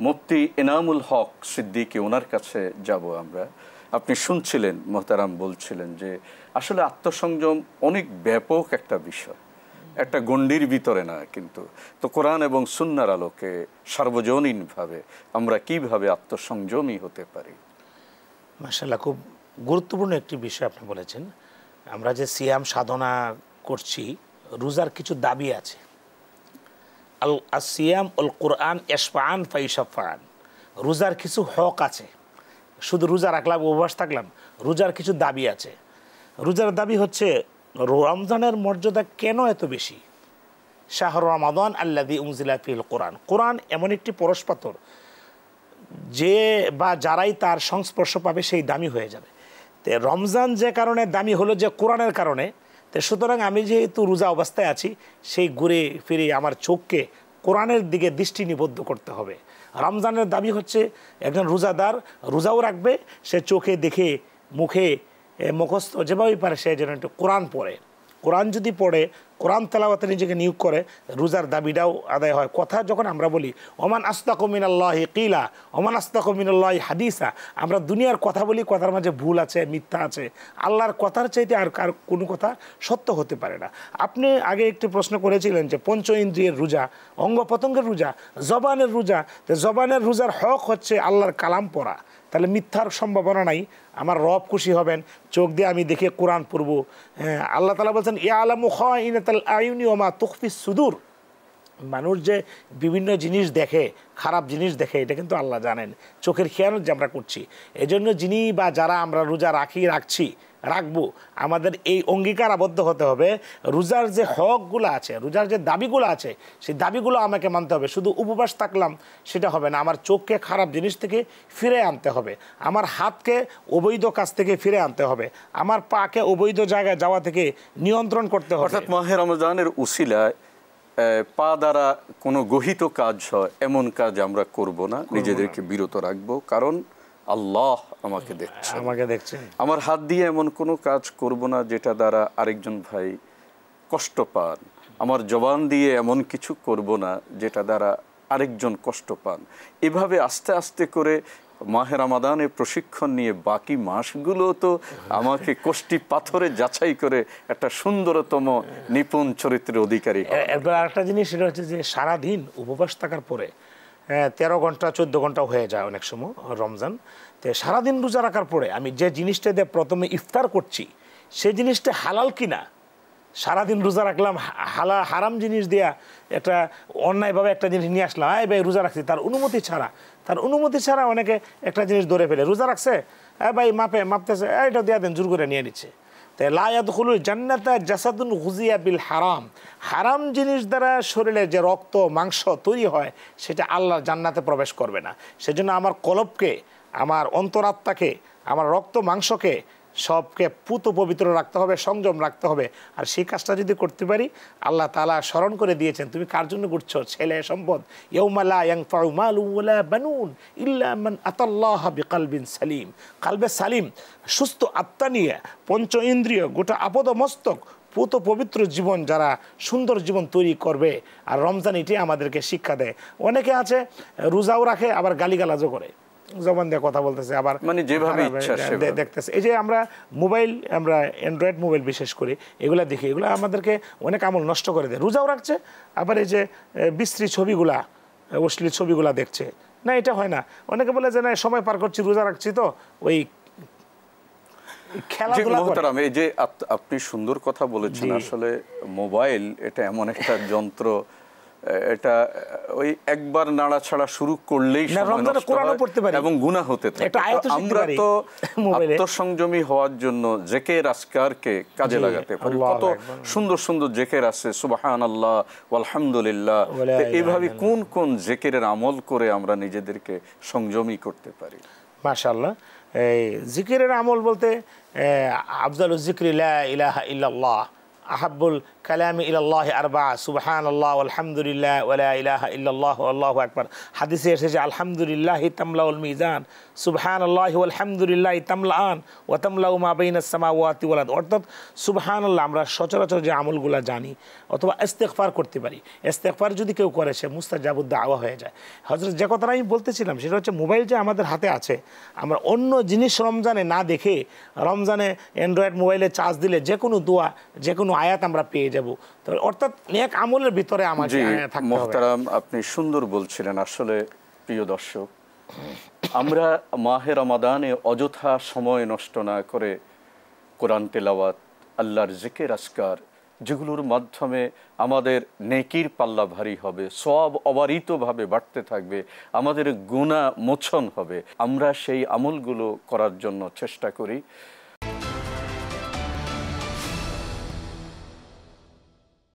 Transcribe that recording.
মুফতি এনামুল হক সিদ্দিকী, ওনার কাছে যাব আমরা। আপনি শুনছিলেন, মোহতারাম বলছিলেন যে আসলে আত্মসংযম অনেক ব্যাপক একটা বিষয়, একটা গণ্ডির ভিতরে না। কিন্তু তো কোরআন এবং সুন্নাহর আলোকে সার্বজনীনভাবে আমরা কিভাবে আত্মসংযমী হতে পারি? মাশাআল্লাহ, খুব গুরুত্বপূর্ণ একটি বিষয় আপনি বলেছেন। আমরা যে সিয়াম সাধনা করছি, রোজার কিছু দাবি আছে। সিয়াম উল কোরআন ইশফাআন ফাইশাফাআন, রোজার কিছু হক আছে। শুধু রোজা রাখলাম, উপবাস থাকলাম, রোজার কিছু দাবি আছে। রোজার দাবি হচ্ছে রমজানের মর্যাদা কেন এত বেশি? শাহরু রমাদান আল্লাযী উনজিলা ফিহিল কোরআন, কোরআন এমন একটি পরশপাথর যে বা যারাই তার সংস্পর্শ পাবে সেই দামি হয়ে যাবে। তো রমজান যে কারণে দামি হলো, যে কোরআনের কারণে। তো সুতরাং আমি যেহেতু রোজা অবস্থায় আছি, সেই ঘুরে ফিরে আমার চোখকে কোরআনের দিকে দৃষ্টি নিবদ্ধ করতে হবে। রমজানের দাবি হচ্ছে একজন রোজাদার রোজাও রাখবে, সে চোখে দেখে মুখে মুখস্থ যেভাবেই পারে সে যেন একটু কোরআন পড়ে। কোরআন যদি পড়ে, কোরআন তেলাওয়াতে নিজেকে নিয়োগ করে, রোজার দাবিটাও আদায় হয়। কথা যখন আমরা বলি ওমান আসতাকু মিনাল্লাহি কিলা, ওমান আসতাকু মিনাল্লাহি হাদিসা, আমরা দুনিয়ার কথা বলি, কথার মাঝে ভুল আছে, মিথ্যা আছে। আল্লাহর কথার চাইতে আর কার কোনো কথা সত্য হতে পারে না। আপনি আগে একটি প্রশ্ন করেছিলেন যে পঞ্চ ইন্দ্রিয়ের রোজা, অঙ্গ প্রত্যঙ্গের রোজা, জবানের রোজা। তো জবানের রোজার হক হচ্ছে আল্লাহর কালাম পড়া, তাহলে মিথ্যার সম্ভাবনা নাই। আমার রব খুশি হবেন, চোখ দিয়ে আমি দেখে কোরআন পড়ব। আল্লাহ তাআলা বলছেন ইয়ালামু খাইনাতাল আয়ুনি ওয়া মা তুখফিস সুদূর, মানুষ যে বিভিন্ন জিনিস দেখে, খারাপ জিনিস দেখে, এটা কিন্তু আল্লাহ জানেন। চোখের খেয়ানত যে আমরা করছি, এজন্য যিনি বা যারা আমরা রোজা রাখবো, আমাদের এই অঙ্গীকার আবদ্ধ হতে হবে, রোজার যে হকগুলো আছে, রোজার যে দাবিগুলো আছে, সেই দাবিগুলো আমাকে মানতে হবে। শুধু উপবাস থাকলাম সেটা হবে না, আমার চোখকে খারাপ জিনিস থেকে ফিরে আনতে হবে, আমার হাতকে অবৈধ কাজ থেকে ফিরে আনতে হবে, আমার পাকে অবৈধ জায়গায় যাওয়া থেকে নিয়ন্ত্রণ করতে হবে। অর্থাৎ মাহে রমজানের উসিলায় পা দ্বারা কোনো গহিত কাজ হয় এমন কাজ আমরা করব না, নিজেদেরকে বিরত রাখবো, কারণ আল্লাহ আমাকে দেখছেন। আমার হাত দিয়ে এমন কোনো কাজ করব না যেটা দ্বারা আরেকজন ভাই কষ্ট পান। আমার জবান দিয়ে এমন কিছু করব না যেটা দ্বারা আরেকজন কষ্ট পান। এভাবে আস্তে আস্তে করে মাহে রমাদানের প্রশিক্ষণ নিয়ে বাকি মাসগুলো তো আমাকে কষ্টি পাথরে যাচাই করে একটা সুন্দরতম নিপুণ চরিত্রের অধিকারী। এরপর আরেকটা জিনিস, সেটা হচ্ছে যে সারাদিন উপবাস থাকার পরে 13 ঘন্টা 14 ঘন্টা হয়ে যায় অনেক সময় রমজান। তো সারাদিন রোজা রাখার পরে আমি যে জিনিসটা দিয়ে প্রথমে ইফতার করছি, সেই জিনিসটা হালাল কিনা, সারাদিন রোজা রাখলাম, হারাম জিনিস দিয়া একটা অন্যায়ভাবে একটা জিনিস নিয়ে আসলাম, ভাই রোজা রাখছি, তার অনুমতি ছাড়া অনেকে একটা জিনিস ধরে ফেলে। রোজা রাখছে, ভাই মাপতেছে, এটা দিয়া দেন, জোর করে নিয়ে নিচ্ছে। তাই লা ইয়াদখুলুল জান্নাতা জাসাদুন গুযিয়া বিল হারাম, হারাম জিনিস দ্বারা শরীরে যে রক্ত মাংস তৈরি হয়, সেটা আল্লাহর জান্নাতে প্রবেশ করবে না। সেজন্য আমার কলবকে, আমার অন্তরাত্মাকে, আমার রক্ত মাংসকে সবকে পুত পবিত্র রাখতে হবে, সংযম রাখতে হবে। আর সেই কাজটা যদি করতে পারি, আল্লাহ তাআলা স্মরণ করে দিয়েছেন, তুমি কার জন্য করছো? ছেলে সম্পদ, ইয়াউমা লা ইয়ানফাউ মালুন ওয়ালা বানুন ইল্লা মান আতাল্লাহা বিকলবিন সালিম, কলবে সালিম, সুস্থ আত্মা নিয়ে, পঞ্চ ইন্দ্রিয়, গোটা আপদ মস্তক, পুত পবিত্র জীবন যারা সুন্দর জীবন তৈরি করবে। আর রমজান এটি আমাদেরকে শিক্ষা দেয়। অনেকে আছে রোজাও রাখে, আবার গালিগালাজও করে, জবান দিয়ে কথা বলতেছে, আবার মানে যেভাবে ইচ্ছা দেখতেছে। এই যে আমরা মোবাইল, আমরা অ্যান্ড্রয়েড মোবাইল বিশেষ করে এগুলা দেখি, এগুলো আমাদেরকে অনেক আমল নষ্ট করে দেয়। রোজাও রাখছে, আবার এই যে বিশ্রী ছবিগুলা, অশ্লীল ছবিগুলা দেখছে। না, এটা হয় না। অনেকে বলে যে না, সময় পার করছি, রোজা রাখছি, তো ওই খেলাধুলা। এই যে আপনি সুন্দর কথা বলেছেন, আসলে মোবাইল এটা এমন একটা যন্ত্র, এটা ওই একবার নাড়াছাড়া শুরু করলেই এবং গুনাহ হতে থাকে। আমরা তো আত্মসংযমী হওয়ার জন্য জেকের আজকারকে কাজে লাগাতে পারি। কত সুন্দর সুন্দর জেকের আছে, সুবহানাল্লাহ, আলহামদুলিল্লাহ। এইভাবে কোন কোন জেকের আমল করে আমরা নিজেদেরকে সংযমী করতে পারি? মাশাআল্লাহ, এই জিকিরের আমল বলতে আফজালুজ যিকরি লা ইলাহা ইল্লাল্লাহ, আহাব্বুল কালামি ইলাল্লাহি আরবা, সুবহানাল্লাহ আলহামদুলিল্লাহ ওয়ালা ইলাহা ইল্লাল্লাহ আল্লাহু আকবার। হাদিসে এসেছে আলহামদুলিল্লাহি তামলাউল মিজান, সুবহানাল্লাহি ওয়ালহামদুলিল্লাহি তামলাআন ওয়া তামলাউ মা বাইনাস সামাওয়াতি ওয়াল আরদ। অর্থাৎ সুবহানাল্লাহ আমরা সচরাচর যে আমলগুলো জানি, অথবা ইস্তেগফার করতে পারি। ইস্তেগফার যদি কেউ করে সে মুস্তাজাবুদ দাওয়া হয়ে যায়। হযরত যে কথাটা আমি বলতেছিলাম সেটা হচ্ছে মোবাইল যে আমাদের হাতে আছে, আমরা অন্য জিনিস রমজানে না দেখে, রমজানে অ্যান্ড্রয়েড মোবাইলে চার্জ দিলে যে কোনো দোয়া, যে কোনো আয়াত আমরা পেয়ে যাব। তো অর্থাৎ নেক আমলের ভিতরে আমাদের থাকতে হবে। মুহতারাম, আপনি সুন্দর বলছিলেন। আসলে প্রিয় দর্শক, আমরা মাহে রমাদানে অযথা সময় নষ্ট না করে কোরআন তেলাওয়াত, আল্লাহর জিকির আজকার, যেগুলোর মাধ্যমে আমাদের নেকির পাল্লা ভারী হবে, সওয়াব অবারিতভাবে বাড়তে থাকবে, আমাদের গুনাহ মোচন হবে, আমরা সেই আমলগুলো করার জন্য চেষ্টা করি।